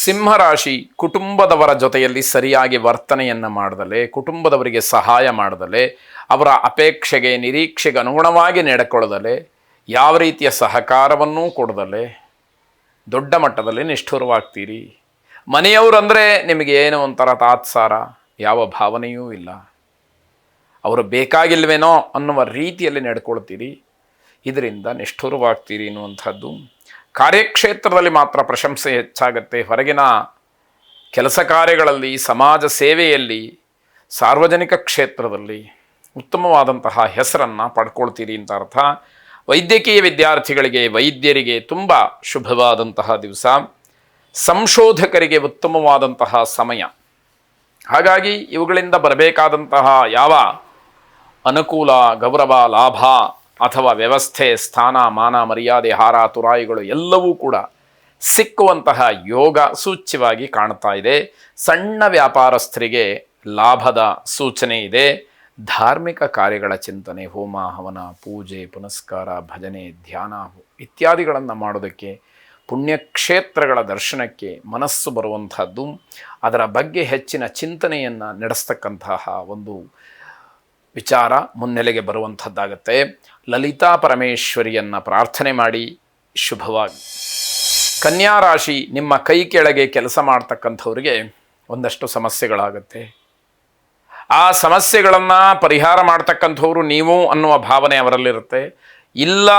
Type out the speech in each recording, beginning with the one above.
ಸಿಂಹರಾಶಿ ಕುಟುಂಬದವರ ಜೊತೆಯಲ್ಲಿ ಸರಿಯಾಗಿ ವರ್ತನೆಯನ್ನು ಮಾಡದಲೇ, ಕುಟುಂಬದವರಿಗೆ ಸಹಾಯ ಮಾಡದಲೇ, ಅವರ ಅಪೇಕ್ಷೆಗೆ ನಿರೀಕ್ಷೆಗೆ ಅನುಗುಣವಾಗಿ ನಡೆಕೊಳ್ಳದಲೇ, ಯಾವ ರೀತಿಯ ಸಹಕಾರವನ್ನೂ ಕೊಡದಲೇ ದೊಡ್ಡ ಮಟ್ಟದಲ್ಲಿ ನಿಷ್ಠುರವಾಗ್ತೀರಿ. ಮನೆಯವರಂದರೆ ನಿಮಗೆ ಏನೋ ಒಂಥರ ತಾತ್ಸಾರ, ಯಾವ ಭಾವನೆಯೂ ಇಲ್ಲ. ಅವರು ಬೇಕಾಗಿಲ್ವೇನೋ ಅನ್ನುವ ರೀತಿಯಲ್ಲಿ ನಡ್ಕೊಳ್ತೀರಿ. ಇದರಿಂದ ನಿಷ್ಠುರವಾಗ್ತೀರಿ ಎನ್ನುವಂಥದ್ದು. ಕಾರ್ಯಕ್ಷೇತ್ರದಲ್ಲಿ ಮಾತ್ರ ಪ್ರಶಂಸೆ ಹೆಚ್ಚಾಗತ್ತೆ. ಹೊರಗಿನ ಕೆಲಸ ಕಾರ್ಯಗಳಲ್ಲಿ, ಸಮಾಜ ಸೇವೆಯಲ್ಲಿ, ಸಾರ್ವಜನಿಕ ಕ್ಷೇತ್ರದಲ್ಲಿ ಉತ್ತಮವಾದಂತಹ ಹೆಸರನ್ನು ಪಡ್ಕೊಳ್ತೀರಿ ಅಂತ ಅರ್ಥ. ವೈದ್ಯಕೀಯ ವಿದ್ಯಾರ್ಥಿಗಳಿಗೆ, ವೈದ್ಯರಿಗೆ ತುಂಬ ಶುಭವಾದಂತಹ ದಿವಸ. ಸಂಶೋಧಕರಿಗೆ ಉತ್ತಮವಾದಂತಹ ಸಮಯ. ಹಾಗಾಗಿ ಇವುಗಳಿಂದ ಬರಬೇಕಾದಂತಹ ಯಾವ ಅನುಕೂಲ, ಗೌರವ, ಲಾಭ ಅಥವಾ ವ್ಯವಸ್ಥೆ, ಸ್ಥಾನ, ಮಾನ, ಮರ್ಯಾದೆ, ಹಾರ ತುರಾಯಿಗಳು ಎಲ್ಲವೂ ಕೂಡ ಸಿಕ್ಕುವಂತಹ ಯೋಗ ಸೂಚ್ಯವಾಗಿ ಕಾಣ್ತಾ ಇದೆ. ಸಣ್ಣ ವ್ಯಾಪಾರಸ್ಥರಿಗೆ ಲಾಭದ ಸೂಚನೆ ಇದೆ. ಧಾರ್ಮಿಕ ಕಾರ್ಯಗಳ ಚಿಂತನೆ, ಹೋಮ ಹವನ, ಪೂಜೆ ಪುನಸ್ಕಾರ, ಭಜನೆ, ಧ್ಯಾನ ಇತ್ಯಾದಿಗಳನ್ನು ಮಾಡೋದಕ್ಕೆ, ಪುಣ್ಯಕ್ಷೇತ್ರಗಳ ದರ್ಶನಕ್ಕೆ ಮನಸ್ಸು ಬರುವಂಥದ್ದು. ಅದರ ಬಗ್ಗೆ ಹೆಚ್ಚಿನ ಚಿಂತನೆಯನ್ನು ನಡೆಸ್ತಕ್ಕಂತಹ ಒಂದು ವಿಚಾರ ಮುನ್ನೆಲೆಗೆ ಬರುವಂಥದ್ದಾಗತ್ತೆ. ಲಲಿತಾ ಪರಮೇಶ್ವರಿಯನ್ನು ಪ್ರಾರ್ಥನೆ ಮಾಡಿ ಶುಭವಾಗಿ. ಕನ್ಯಾ ರಾಶಿ, ನಿಮ್ಮ ಕೈ ಕೆಳಗೆ ಕೆಲಸ ಮಾಡ್ತಕ್ಕಂಥವ್ರಿಗೆ ಒಂದಷ್ಟು ಸಮಸ್ಯೆಗಳಾಗುತ್ತೆ. ಆ ಸಮಸ್ಯೆಗಳನ್ನು ಪರಿಹಾರ ಮಾಡ್ತಕ್ಕಂಥವ್ರು ನೀವು ಅನ್ನುವ ಭಾವನೆ ಅವರಲ್ಲಿರುತ್ತೆ. ಇಲ್ಲ,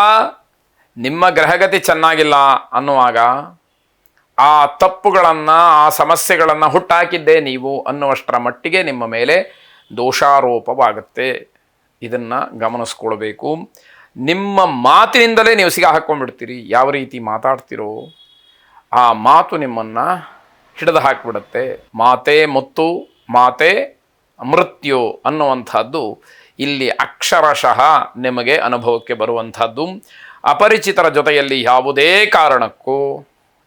ನಿಮ್ಮ ಗ್ರಹಗತಿ ಚೆನ್ನಾಗಿಲ್ಲ ಅನ್ನುವಾಗ ಆ ತಪ್ಪುಗಳನ್ನು, ಆ ಸಮಸ್ಯೆಗಳನ್ನು ಹುಟ್ಟಾಕಿದ್ದೇ ನೀವು ಅನ್ನುವಷ್ಟರ ಮಟ್ಟಿಗೆ ನಿಮ್ಮ ಮೇಲೆ ದೋಷಾರೋಪವಾಗುತ್ತೆ. ಇದನ್ನು ಗಮನಿಸ್ಕೊಳ್ಬೇಕು. ನಿಮ್ಮ ಮಾತಿನಿಂದಲೇ ನೀವು ಸಿಗ ಹಾಕ್ಕೊಂಡ್ಬಿಡ್ತೀರಿ. ಯಾವ ರೀತಿ ಮಾತಾಡ್ತಿರೋ ಆ ಮಾತು ನಿಮ್ಮನ್ನು ಹಿಡಿದು ಹಾಕಿಬಿಡುತ್ತೆ. ಮಾತೇ ಮುತ್ತು, ಮಾತೇ ಮೃತ್ಯು ಅನ್ನುವಂಥದ್ದು ಇಲ್ಲಿ ಅಕ್ಷರಶಃ ನಿಮಗೆ ಅನುಭವಕ್ಕೆ ಬರುವಂಥದ್ದು. ಅಪರಿಚಿತರ ಜೊತೆಯಲ್ಲಿ ಯಾವುದೇ ಕಾರಣಕ್ಕೂ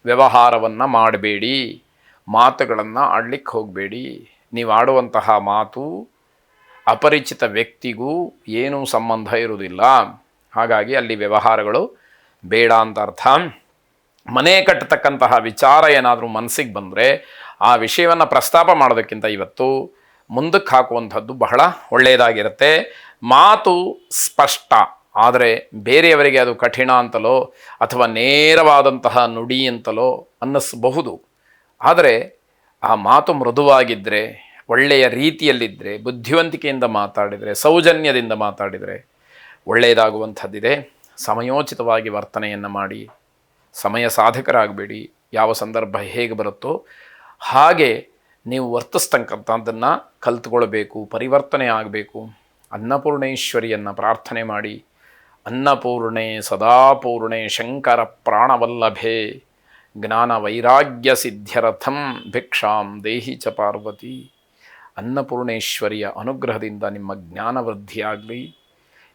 ವ್ಯವಹಾರವನ್ನು ಮಾಡಬೇಡಿ. ಮಾತುಗಳನ್ನು ಆಡಲಿಕ್ಕೆ ಹೋಗಬೇಡಿ. ನೀವು ಆಡುವಂತಹ ಮಾತು ಅಪರಿಚಿತ ವ್ಯಕ್ತಿಗೂ ಏನೂ ಸಂಬಂಧ ಇರುವುದಿಲ್ಲ. ಹಾಗಾಗಿ ಅಲ್ಲಿ ವ್ಯವಹಾರಗಳು ಬೇಡ ಅಂತ ಅರ್ಥ. ಮನೆ ಕಟ್ಟತಕ್ಕಂತಹ ವಿಚಾರ ಏನಾದರೂ ಮನಸ್ಸಿಗೆ ಬಂದರೆ ಆ ವಿಷಯವನ್ನು ಪ್ರಸ್ತಾಪ ಮಾಡೋದಕ್ಕಿಂತ ಇವತ್ತು ಮುಂದಕ್ಕೆ ಹಾಕುವಂಥದ್ದು ಬಹಳ ಒಳ್ಳೆಯದಾಗಿರುತ್ತೆ. ಮಾತು ಸ್ಪಷ್ಟ, ಆದರೆ ಬೇರೆಯವರಿಗೆ ಅದು ಕಠಿಣ ಅಂತಲೋ ಅಥವಾ ನೇರವಾದಂತಹ ನುಡಿ ಅಂತಲೋ ಅನ್ನಿಸಬಹುದು. ಆದರೆ ಆ ಮಾತು ಮೃದುವಾಗಿದ್ದರೆ, ಒಳ್ಳೆಯ ರೀತಿಯಲ್ಲಿದ್ದರೆ, ಬುದ್ಧಿವಂತಿಕೆಯಿಂದ ಮಾತಾಡಿದರೆ, ಸೌಜನ್ಯದಿಂದ ಮಾತಾಡಿದರೆ ಒಳ್ಳೆಯದಾಗುವಂಥದ್ದಿದೆ. ಸಮಯೋಚಿತವಾಗಿ ವರ್ತನೆಯನ್ನು ಮಾಡಿ, ಸಮಯ ಸಾಧಕರಾಗಬೇಡಿ. ಯಾವ ಸಂದರ್ಭ ಹೇಗೆ ಬರುತ್ತೋ ಹಾಗೆ ನೀವು ವರ್ತಿಸ್ತಕ್ಕಂಥದ್ದನ್ನು ಕಲ್ತ್ಕೊಳ್ಬೇಕು, ಪರಿವರ್ತನೆ ಆಗಬೇಕು. ಅನ್ನಪೂರ್ಣೇಶ್ವರಿಯನ್ನು ಪ್ರಾರ್ಥನೆ ಮಾಡಿ. ಅನ್ನಪೂರ್ಣೆ ಸದಾಪೂರ್ಣೆ ಶಂಕರ ಪ್ರಾಣವಲ್ಲಭೆ ಜ್ಞಾನ ವೈರಾಗ್ಯ ಸಿದ್ಧ್ಯರಥಂ ಭಿಕ್ಷಾಂ ದೇಹಿ ಚ ಪಾರ್ವತಿ. ಅನ್ನಪೂರ್ಣೇಶ್ವರಿಯ ಅನುಗ್ರಹದಿಂದ ನಿಮ್ಮ ಜ್ಞಾನ ವೃದ್ಧಿಯಾಗಲಿ.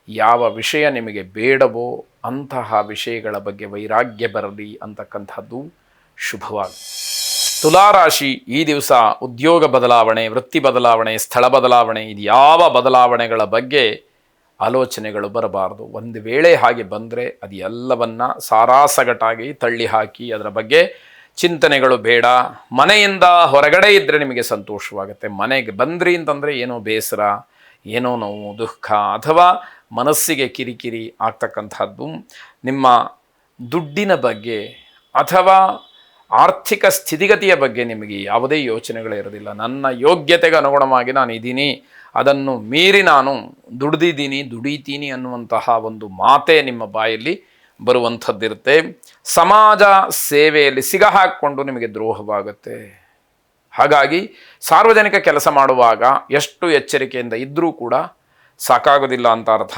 ಯಾವ ವಿಷಯ ನಿಮಗೆ ಬೇಡವೋ ಅಂತಹ ವಿಷಯಗಳ ಬಗ್ಗೆ ವೈರಾಗ್ಯ ಬರಲಿ ಅಂತಕ್ಕಂಥದ್ದು ಶುಭವಾಗಿ. ತುಲಾರಾಶಿ, ಈ ದಿವಸ ಉದ್ಯೋಗ ಬದಲಾವಣೆ, ವೃತ್ತಿ ಬದಲಾವಣೆ, ಸ್ಥಳ ಬದಲಾವಣೆ, ಇದು ಯಾವ ಬದಲಾವಣೆಗಳ ಬಗ್ಗೆ ಆಲೋಚನೆಗಳು ಬರಬಾರ್ದು. ಒಂದು ವೇಳೆ ಹಾಗೆ ಬಂದರೆ ಅದು ಎಲ್ಲವನ್ನ ಸಾರಾಸಗಟಾಗಿ ತಳ್ಳಿ ಹಾಕಿ ಅದರ ಬಗ್ಗೆ ಚಿಂತನೆಗಳು ಬೇಡ. ಮನೆಯಿಂದ ಹೊರಗಡೆ ಇದ್ದರೆ ನಿಮಗೆ ಸಂತೋಷವಾಗುತ್ತೆ. ಮನೆಗೆ ಬಂದ್ರಿ ಅಂತಂದರೆ ಏನೋ ಬೇಸರ, ಏನೋ ನೋವು, ದುಃಖ ಅಥವಾ ಮನಸ್ಸಿಗೆ ಕಿರಿಕಿರಿ ಆಗ್ತಕ್ಕಂಥದ್ದು. ನಿಮ್ಮ ದುಡ್ಡಿನ ಬಗ್ಗೆ ಅಥವಾ ಆರ್ಥಿಕ ಸ್ಥಿತಿಗತಿಯ ಬಗ್ಗೆ ನಿಮಗೆ ಯಾವುದೇ ಯೋಚನೆಗಳಿರೋದಿಲ್ಲ. ನನ್ನ ಯೋಗ್ಯತೆಗೆ ಅನುಗುಣವಾಗಿ ನಾನು ಇದ್ದೀನಿ, ಅದನ್ನು ಮೀರಿ ನಾನು ದುಡಿತೀನಿ ಅನ್ನುವಂತಹ ಒಂದು ಮಾತೇ ನಿಮ್ಮ ಬಾಯಲ್ಲಿ ಬರುವಂಥದ್ದಿರುತ್ತೆ. ಸಮಾಜ ಸೇವೆಯಲ್ಲಿ ಸಿಗಹಾಕಿಕೊಂಡು ನಿಮಗೆ ದ್ರೋಹವಾಗುತ್ತೆ. ಹಾಗಾಗಿ ಸಾರ್ವಜನಿಕ ಕೆಲಸ ಮಾಡುವಾಗ ಎಷ್ಟು ಎಚ್ಚರಿಕೆಯಿಂದ ಇದ್ದರೂ ಕೂಡ ಸಾಕಾಗೋದಿಲ್ಲ ಅಂತ ಅರ್ಥ.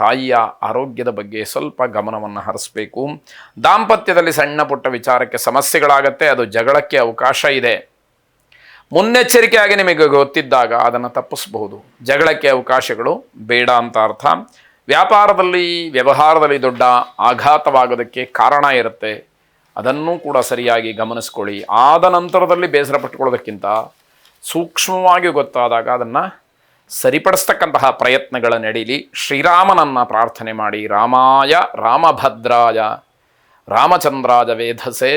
ತಾಯಿಯ ಆರೋಗ್ಯದ ಬಗ್ಗೆ ಸ್ವಲ್ಪ ಗಮನವನ್ನು ಹರಿಸಬೇಕು. ದಾಂಪತ್ಯದಲ್ಲಿ ಸಣ್ಣ ಪುಟ್ಟ ವಿಚಾರಕ್ಕೆ ಸಮಸ್ಯೆಗಳಾಗತ್ತೆ, ಅದು ಜಗಳಕ್ಕೆ ಅವಕಾಶ ಇದೆ. ಮುನ್ನೆಚ್ಚರಿಕೆಯಾಗಿ ನಿಮಗೆ ಗೊತ್ತಿದ್ದಾಗ ಅದನ್ನು ತಪ್ಪಿಸಬಹುದು. ಜಗಳಕ್ಕೆ ಅವಕಾಶಗಳು ಬೇಡ ಅಂತ ಅರ್ಥ. ವ್ಯವಹಾರದಲ್ಲಿ ದೊಡ್ಡ ಆಘಾತವಾಗೋದಕ್ಕೆ ಕಾರಣ ಇರುತ್ತೆ. ಅದನ್ನೂ ಕೂಡ ಸರಿಯಾಗಿ ಗಮನಿಸ್ಕೊಳ್ಳಿ. ಆದ ನಂತರದಲ್ಲಿ ಬೇಸರ ಪಟ್ಟುಕೊಳ್ಳೋದಕ್ಕಿಂತ ಸೂಕ್ಷ್ಮವಾಗಿ ಗೊತ್ತಾದಾಗ ಅದನ್ನು ಸರಿಪಡಿಸ್ತಕ್ಕಂತಹ ಪ್ರಯತ್ನಗಳ ನಡೀಲಿ. ಶ್ರೀರಾಮನನ್ನು ಪ್ರಾರ್ಥನೆ ಮಾಡಿ. ರಾಮಾಯ ರಾಮಭದ್ರಾಯ ರಾಮಚಂದ್ರಾಯ ವೇಧಸೆ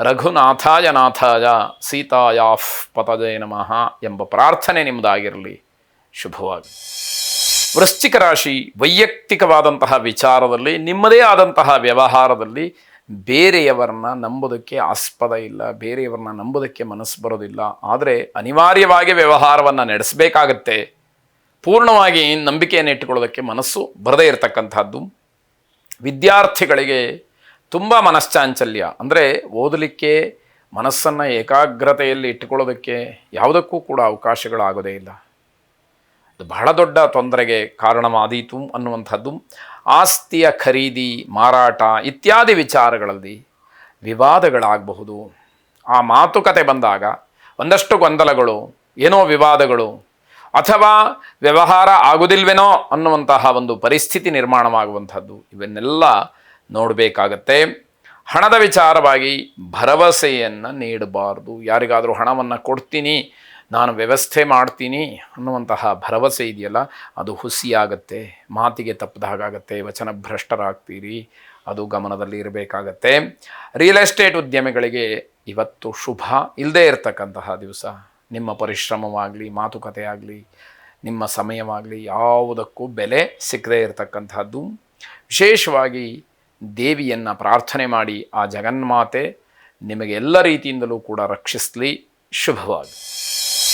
ರಘುನಾಥಾಯ ನಾಥಾಯ ಸೀತಾಯಾಫ್ ಪತಜೇ ನಮಃ ಎಂಬ ಪ್ರಾರ್ಥನೆ ನಿಮ್ಮದಾಗಿರಲಿ. ಶುಭವಾಗಿ. ವೃಶ್ಚಿಕ ರಾಶಿ, ವೈಯಕ್ತಿಕವಾದಂತಹ ವಿಚಾರದಲ್ಲಿ, ನಿಮ್ಮದೇ ಆದಂತಹ ವ್ಯವಹಾರದಲ್ಲಿ ಬೇರೆಯವರನ್ನ ನಂಬೋದಕ್ಕೆ ಆಸ್ಪದ ಇಲ್ಲ, ಬೇರೆಯವರನ್ನ ನಂಬೋದಕ್ಕೆ ಮನಸ್ಸು ಬರೋದಿಲ್ಲ. ಆದರೆ ಅನಿವಾರ್ಯವಾಗಿ ವ್ಯವಹಾರವನ್ನು ನಡೆಸಬೇಕಾಗತ್ತೆ. ಪೂರ್ಣವಾಗಿ ನಂಬಿಕೆಯನ್ನು ಇಟ್ಟುಕೊಳ್ಳೋದಕ್ಕೆ ಮನಸ್ಸು ಬರದೇ ಇರತಕ್ಕಂಥದ್ದು. ವಿದ್ಯಾರ್ಥಿಗಳಿಗೆ ತುಂಬ ಮನಶ್ಚಾಂಚಲ್ಯ, ಅಂದರೆ ಓದಲಿಕ್ಕೆ ಮನಸ್ಸನ್ನು ಏಕಾಗ್ರತೆಯಲ್ಲಿ ಇಟ್ಟುಕೊಳ್ಳೋದಕ್ಕೆ ಯಾವುದಕ್ಕೂ ಕೂಡ ಅವಕಾಶಗಳಾಗೋದೇ ಇಲ್ಲ. ಅದು ಬಹಳ ದೊಡ್ಡ ತೊಂದರೆಗೆ ಕಾರಣವಾದೀತು ಅನ್ನುವಂಥದ್ದು. ಆಸ್ತಿಯ ಖರೀದಿ, ಮಾರಾಟ ಇತ್ಯಾದಿ ವಿಚಾರಗಳಲ್ಲಿ ವಿವಾದಗಳಾಗಬಹುದು. ಆ ಮಾತುಕತೆ ಬಂದಾಗ ಒಂದಷ್ಟು ಗೊಂದಲಗಳು, ಏನೋ ವಿವಾದಗಳು, ಅಥವಾ ವ್ಯವಹಾರ ಆಗುವುದಿಲ್ವೇನೋ ಅನ್ನುವಂತಹ ಒಂದು ಪರಿಸ್ಥಿತಿ ನಿರ್ಮಾಣವಾಗುವಂಥದ್ದು, ಇವನ್ನೆಲ್ಲ ನೋಡಬೇಕಾಗತ್ತೆ. ಹಣದ ವಿಚಾರವಾಗಿ ಭರವಸೆಯನ್ನು ನೀಡಬಾರ್ದು. ಯಾರಿಗಾದರೂ ಹಣವನ್ನು ಕೊಡ್ತೀನಿ, ನಾನು ವ್ಯವಸ್ಥೆ ಮಾಡ್ತೀನಿ ಅನ್ನುವಂತಹ ಭರವಸೆ ಇದೆಯಲ್ಲ, ಅದು ಹುಸಿಯಾಗತ್ತೆ, ಮಾತಿಗೆ ತಪ್ಪದ ಹಾಗಾಗತ್ತೆ, ವಚನಭ್ರಷ್ಟರಾಗ್ತೀರಿ. ಅದು ಗಮನದಲ್ಲಿ ಇರಬೇಕಾಗತ್ತೆ. ರಿಯಲ್ ಎಸ್ಟೇಟ್ ಉದ್ಯಮಿಗಳಿಗೆ ಇವತ್ತು ಶುಭ ಇಲ್ಲದೇ ಇರತಕ್ಕಂತಹ ದಿವಸ. ನಿಮ್ಮ ಪರಿಶ್ರಮವಾಗಲಿ, ಮಾತುಕತೆ ಆಗಲಿ, ನಿಮ್ಮ ಸಮಯವಾಗಲಿ ಯಾವುದಕ್ಕೂ ಬೆಲೆ ಸಿಕ್ಕದೇ ಇರತಕ್ಕಂಥದ್ದು. ವಿಶೇಷವಾಗಿ ದೇವಿಯನ್ನು ಪ್ರಾರ್ಥನೆ ಮಾಡಿ, ಆ ಜಗನ್ಮಾತೆ ನಿಮಗೆ ಎಲ್ಲ ರೀತಿಯಿಂದಲೂ ಕೂಡ ರಕ್ಷಿಸಲಿ. ಶುಭವಾಗಿ.